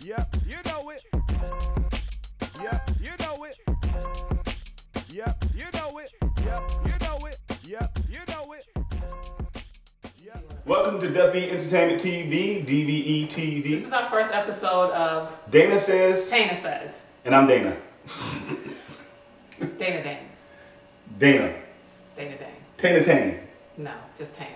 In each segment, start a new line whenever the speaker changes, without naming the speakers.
Yep, you know it. Yep, you know it. Yep, you know it. Yep, you know it. Yep, you know it.
Welcome to Duffy Entertainment TV, DVE TV.
This is our first episode of
Dana Says.
Tana Says.
And I'm Dana.
Dana Dane.
Dana.
Dana Dane.
Tana Tane.
No, just Tana.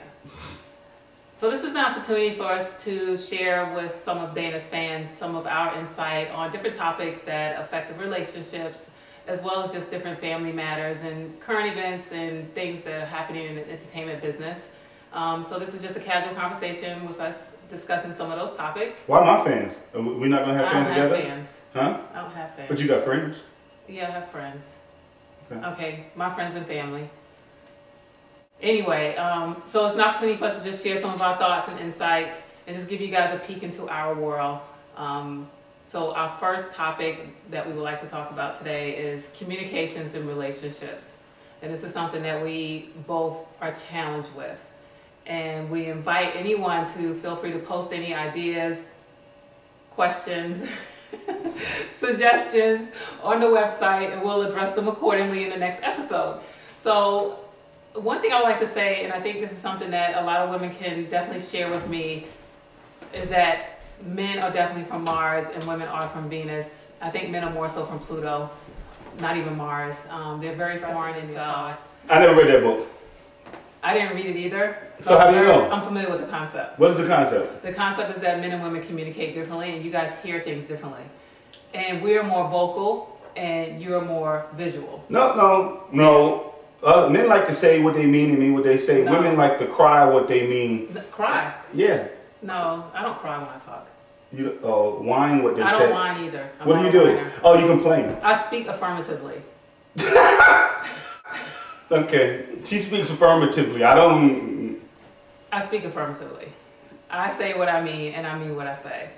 So this is an opportunity for us to share with some of Dana's fans some of our insight on different topics that affect the relationships, as well as just different family matters and current events and things that are happening in the entertainment business. So this is just a casual conversation with us discussing some of those topics.
Why my fans? We're not going to have fans together?
I don't have fans.
Huh?
I don't have fans.
But you got friends?
Yeah, I have friends.
Okay,
my friends and family. Anyway, so it's an opportunity for us to just share some of our thoughts and insights and just give you guys a peek into our world. So our first topic that we would like to talk about today is communications in relationships. And this is something that we both are challenged with. And we invite anyone to feel free to post any ideas, questions, suggestions on the website, and we'll address them accordingly in the next episode. So one thing I would like to say, and I think this is something that a lot of women can definitely share with me, is that men are definitely from Mars and women are from Venus. I think men are more so from Pluto, not even Mars. They're very foreign in themselves.
I never read that book.
I didn't read it either.
So how do you know?
I'm familiar with the concept.
What's the concept?
The concept is that men and women communicate differently and you guys hear things differently. And we're more vocal and you're more visual.
No. Men like to say what they mean and mean what they say.
No.
Women like to cry what they mean.
Cry?
Yeah.
No, I don't cry when I talk.
You whine what they say.
I don't whine either.
What do you do?
Whiner.
Oh, you complain.
I speak affirmatively.
Okay. She speaks affirmatively. I
speak affirmatively. I say what I mean and I mean what I say.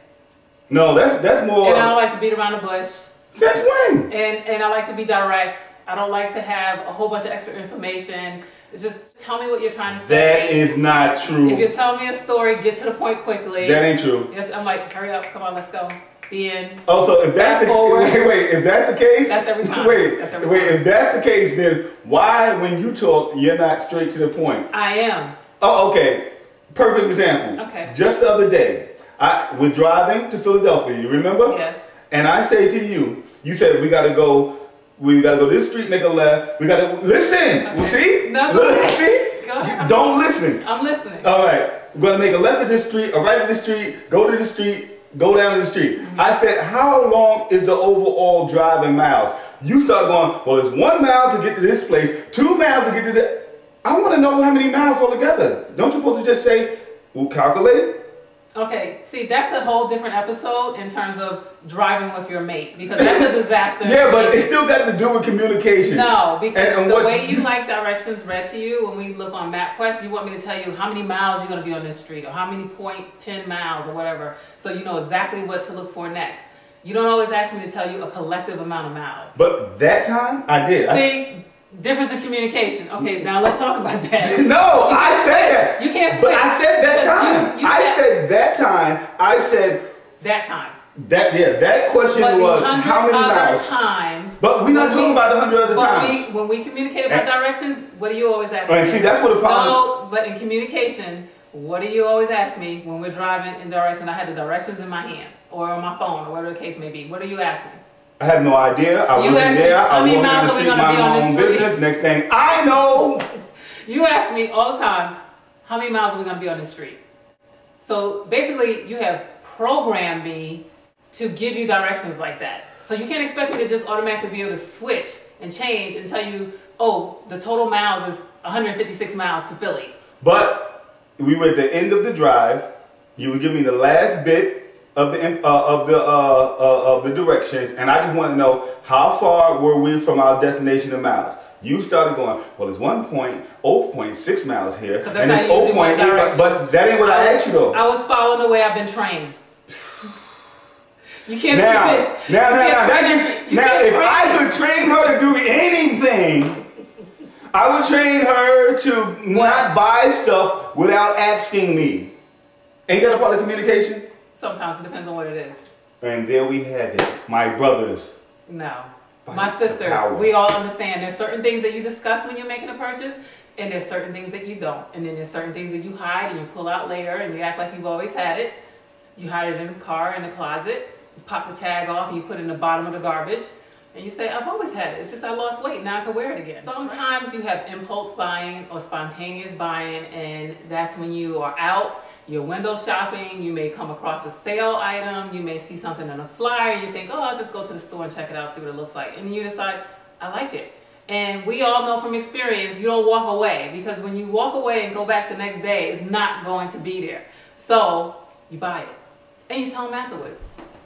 No, that's more.
And I don't like to beat around the bush.
Since when?
And I like to be direct. I don't like to have a whole bunch of extra information. It's just tell me what you're trying to say.
That is not true.
If you're telling me a story, get to the point quickly.
That ain't true.
Yes, I'm like, hurry up, come on, let's go. The end.
Oh, so if that's if that's the case,
that's every time.
That's every time. If that's the case, then why, when you talk, you're not straight to the point?
I am.
Oh, okay. Perfect example.
Okay.
Just the other day, we're driving to Philadelphia. You remember?
Yes.
And I say to you, you said we gotta go this street, make a left. We gotta listen.
Okay.
Well, see?
No,
see?
go ahead.
Don't listen.
I'm listening.
All right. We're gonna make a left at this street, a right at this street, go to the street, go down to the street. Mm-hmm. I said, how long is the overall drive in miles? You start going, well, it's 1 mile to get to this place, 2 miles to get to that. I want to know how many miles altogether. Don't you supposed to just say, we'll calculate?
Okay, see, that's a whole different episode in terms of driving with your mate, because that's a disaster.
Yeah, but it still got to do with communication.
No, because the way you like directions read to you, when we look on MapQuest, you want me to tell you how many miles you're going to be on this street, or how many 10 miles, or whatever, so you know exactly what to look for next. You don't always ask me to tell you a collective amount of miles.
But that time, I did.
See? Difference in communication. Okay, now let's talk about that.
No, I said that.
You can't switch.
But I said that time. I said that time. I said
that time.
That question was how many miles?
Times.
But we're not talking about the 100 other times.
When we communicate about directions, what do you always ask me?
And see, that's what the problem.
No, but in communication, what do you always ask me when we're driving in direction? I have the directions in my hand or on my phone or whatever the case may be. What do you ask me?
I have no idea. I wasn't there. I walked down the street, minding my own business. Next thing I know.
You ask me all the time, how many miles are we going to be on the street? So basically, you have programmed me to give you directions like that. So you can't expect me to just automatically be able to switch and change and tell you, oh, the total miles is 156 miles to Philly. But
we were at the end of the drive. You would give me the last bit of the directions, and I just want to know how far were we from our destination in miles. You started going, well, it's 0.6 miles here, and it's 0.8, but that ain't what I asked you though.
I was following the way I've been trained. You can't switch.
Now, if I could train her to do anything, I would train her to not buy stuff without asking me. Ain't that a part of communication?
Sometimes it depends on what it is.
And there we have it. My brothers.
No.
Fight
My
for
sisters,
power.
we all understand there's certain things that you discuss when you're making a purchase, and there's certain things that you don't. And then there's certain things that you hide and you pull out later and you act like you've always had it. You hide it in the car, in the closet, you pop the tag off and you put it in the bottom of the garbage. And you say, I've always had it. It's just I lost weight, now I can wear it again. Sometimes you have impulse buying or spontaneous buying, and that's when you are out, you're window shopping, you may come across a sale item, you may see something on a flyer, you think, oh, I'll just go to the store and check it out, see what it looks like. And then you decide, I like it. And we all know from experience, you don't walk away, because when you walk away and go back the next day, it's not going to be there. So you buy it. And you tell them afterwards.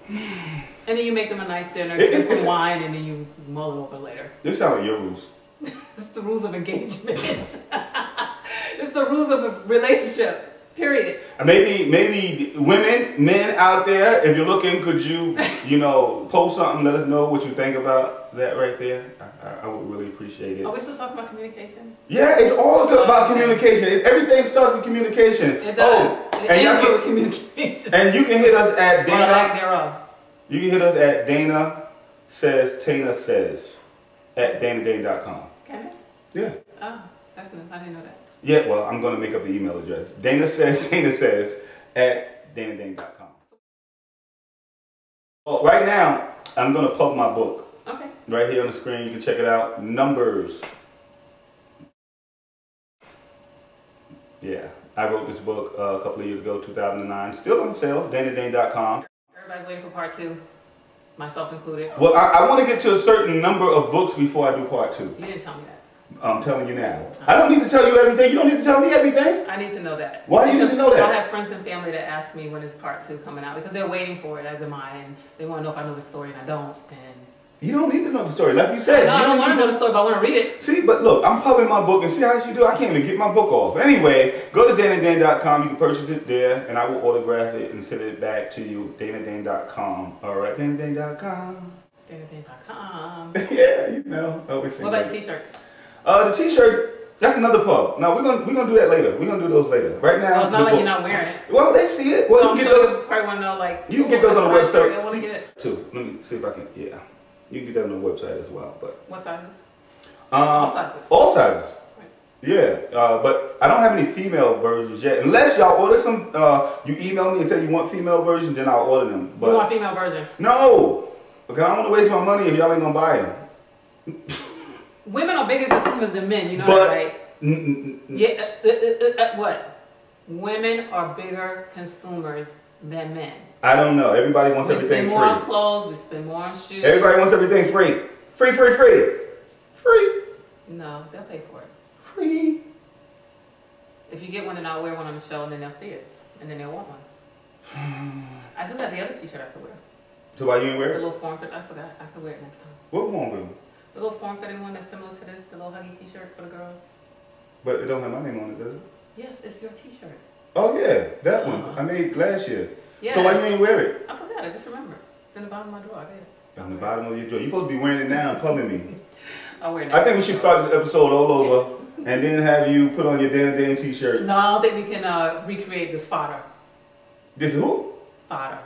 And then you make them a nice dinner, give them some wine, and then you mull it over later.
This sounds like your rules.
It's the rules of engagement. It's the rules of a relationship. Period.
Maybe women, men out there, if you're looking, could you post something, let us know what you think about that right there. I would really appreciate it.
Are we still talking about communication?
Yeah, it's all about communication. Everything starts with communication.
It does. It ends with communication.
And you can hit us at Dana.
Or lack thereof.
You can hit us at Dana says, Tana says, at danadane.com.
Can I?
Yeah.
Oh, that's enough. I didn't know that.
Yeah, well, I'm going to make up the email address. Dana says, at danadane.com. Well, right now, I'm going to plug my book.
Okay.
Right here on the screen, you can check it out. Numbers. Yeah, I wrote this book a couple of years ago, 2009. Still on sale, danadane.com.
Everybody's waiting for part 2, myself included.
Well, I want to get to a certain number of books before I do part 2.
You didn't tell me that.
I'm telling you now. I don't need to tell you everything. You don't need to tell me everything.
I need to know that.
Why do you need to know that?
I have friends and family that ask me when is part 2 coming out, because they're waiting for it, as am I, and they want to know if I know the story, and I don't. And
you don't need to know the story. Like you said.
No, I don't want to know the story, but I want to read it.
See, but look, I'm pubbing my book, and see how she do? I can't even get my book off. Anyway, go to danadane.com. You can purchase it there, and I will autograph it and send it back to you. danadane.com. All right, danadane.com.
danadane.com.
Yeah, you know. Always say
what about
that.
t-shirts?
The t-shirts, that's another pub. No, we're gonna do that later. We're gonna do those later. Right now,
Well, it's not like you're not wearing it.
Well, they see it. Well,
So
you
I'm
can
sure
get those.
you probably want to know, like,
You can get those on the website.
I want to get it.
Too. Let me see if I can. Yeah, you can get that on the website as well. But
What sizes? All sizes.
All sizes.
Right.
Yeah, but I don't have any female versions yet. Unless y'all order some, you email me and say you want female versions, then I'll order them. But
You want female versions?
no, because I don't want to waste my money if y'all ain't gonna buy them.
Women are bigger consumers than men, you know
But-
that, right? Yeah, what? Women are bigger consumers than men.
I don't know. Everybody wants
We
everything
spend more on
free.
clothes, we spend more on shoes.
Everybody wants everything free. Free, free, free. Free.
No, they'll pay for it.
Free.
If you get one, then I'll wear one on the show, and then they'll see it, and then they'll want one. I do have the other t-shirt I could wear.
So why you ain't
The
wear it?
little form fit. I forgot. I could wear it next time.
What wrong with it?
The little form-fitting one that's similar to this, the little huggy t-shirt for the girls.
But it don't have my name on it, does it?
Yes, it's your t-shirt.
Oh yeah, that one. I made last year.
Yes.
So why you ain't wear it?
I forgot. I just remembered. It's in the bottom of my drawer. I did it.
On the bottom of your drawer. You're supposed to be wearing it now and plumbing me.
I'll wear it next
I think we
time.
should start this episode all over and then have you put on your Dana Dane t-shirt.
No, I don't think we can recreate this fodder.
This is who?
Fodder.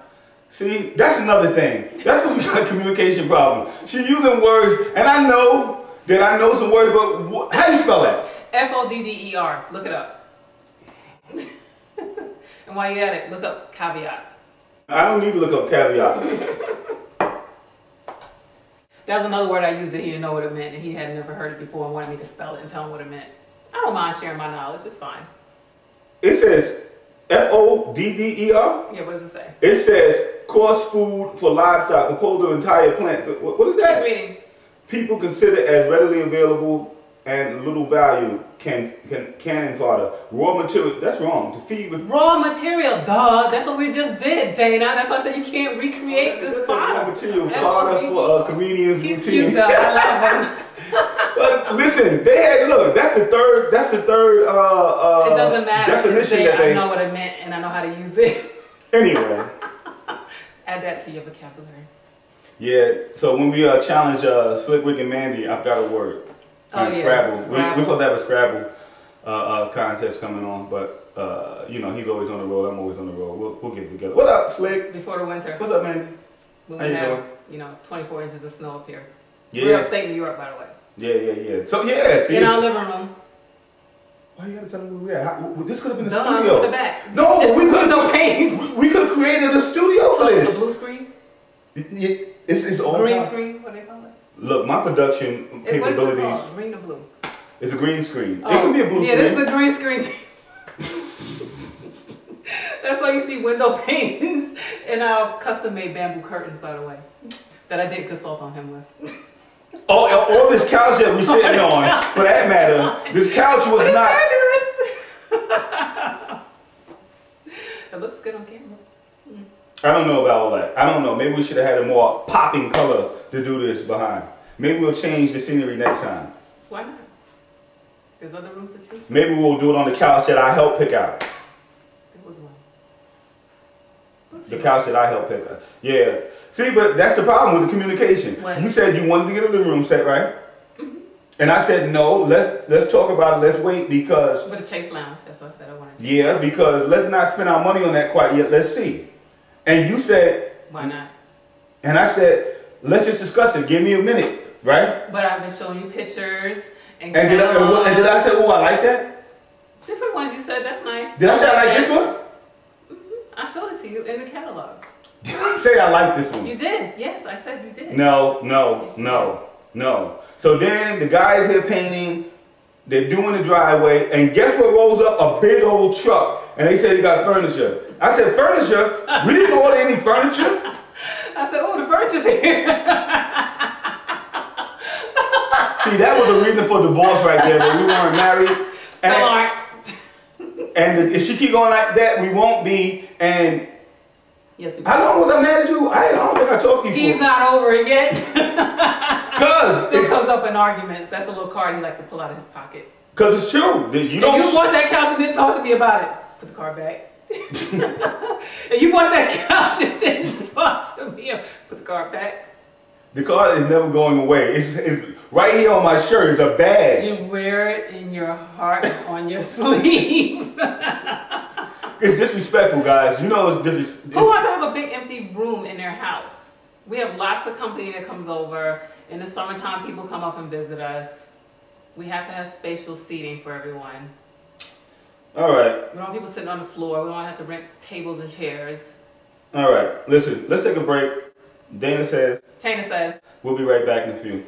See, that's another thing. That's what we got a communication problem. She using words, and I know that I know some words, but how do you spell that?
F-O-D-D-E-R. Look it up. And while you're at it, look up caveat.
I don't need to look up caveat.
That was another word I used that he didn't know what it meant, and he had never heard it before and wanted me to spell it and tell him what it meant. I don't mind sharing my knowledge. It's fine.
It says F-O-D-D-E-R?
Yeah, what does it say?
It says coarse food for livestock composed of entire plant. What is that?
Keep reading.
People consider as readily available and little value cannon fodder. Raw material, that's wrong. To feed with
Raw material, duh. That's what we just did, Dana. That's why I said you can't recreate this fodder.
raw material fodder for comedians'
He's
routine.
cute, though. I love him.
But listen, they had look. That's the third.
It doesn't matter. It's
definition
there.
that they.
I know what it meant, and I know how to use it.
Anyway.
Add that to your vocabulary.
Yeah. So when we challenge Slick Rick and Mandy, I've got a word.
Oh, yeah.
Scrabble.
Scrabble.
We supposed to have a Scrabble contest coming on, but you know he's always on the road. I'm always on the road. We'll get it together. What up, Slick?
Before the winter.
What's up, Mandy?
when
How
we
you
have,
doing?
24 inches of snow up here.
Yeah.
We're upstate New York, by the way.
Yeah. So yeah, see.
In our living room.
Why you gotta tell them where we at? This could have been a
Duh,
studio.
in the back.
No,
It's
we could
window panes.
We could have created a studio for
A
this.
blue screen?
It's all
Green
about-
screen? What do they call it?
Look, my production
What is it
capabilities
called? Green or blue?
is a green screen.
Oh,
It can be a blue
yeah,
screen.
this is a green screen. That's why you see window panes and our custom-made bamboo curtains, by the way, that I did consult on him with.
All this couch that we sitting on, for that matter, this couch was
It's
not.
fabulous. It looks good on camera.
I don't know about all that. I don't know. Maybe we should have had a more popping color to do this behind. Maybe we'll change the scenery next time.
Why not? There's other rooms to choose.
Maybe we'll do it on the couch that I helped pick out.
There was one.
The couch that I helped pick out. Yeah. See, but that's the problem with the communication.
What?
You said you wanted to get a living room set, right? Mm-hmm. And I said, no, let's talk about it. Let's wait because...
But a Chase Lounge, that's what I said I wanted to.
Yeah, because let's not spend our money on that quite yet. Let's see. And you said...
Why not?
And I said, let's just discuss it. Give me a minute, right?
But I've been showing you pictures and
And did I say, oh, I like that?
different ones you said, that's nice.
Did I say I like this one?
I showed it to you in the catalog.
Say I like this one.
You did. Yes, I said you did.
No. So then the guys here painting, they're doing the driveway, and guess what rolls up? A big old truck. And they said they got furniture. I said, furniture? We didn't order any furniture.
I said, oh, the furniture's here.
See, that was a reason for divorce right there, but we weren't married.
Still aren't.
And if she keep going like that, we won't be. And
Yes, we
how long was I mad at you? I don't think I talked to you
He's
for.
not over it yet.
Cause
Still
it's,
comes up in arguments. That's a little card he likes to pull out of his pocket.
cause it's true. You
If
don't.
you bought that couch and didn't talk to me about it, put the card back. If you bought that couch and didn't talk to me, put the card back.
The card is never going away. It's right here on my shirt. It's a badge.
You wear it in your heart on your sleeve.
It's disrespectful, guys. You know it's disrespectful.
Who wants to have a big empty room in their house? We have lots of company that comes over. In the summertime, people come up and visit us. We have to have spatial seating for everyone.
All right.
We don't want people sitting on the floor. We don't have to rent tables and chairs.
All right. Listen, let's take a break. Dana says
Tana says.
we'll be right back in a few.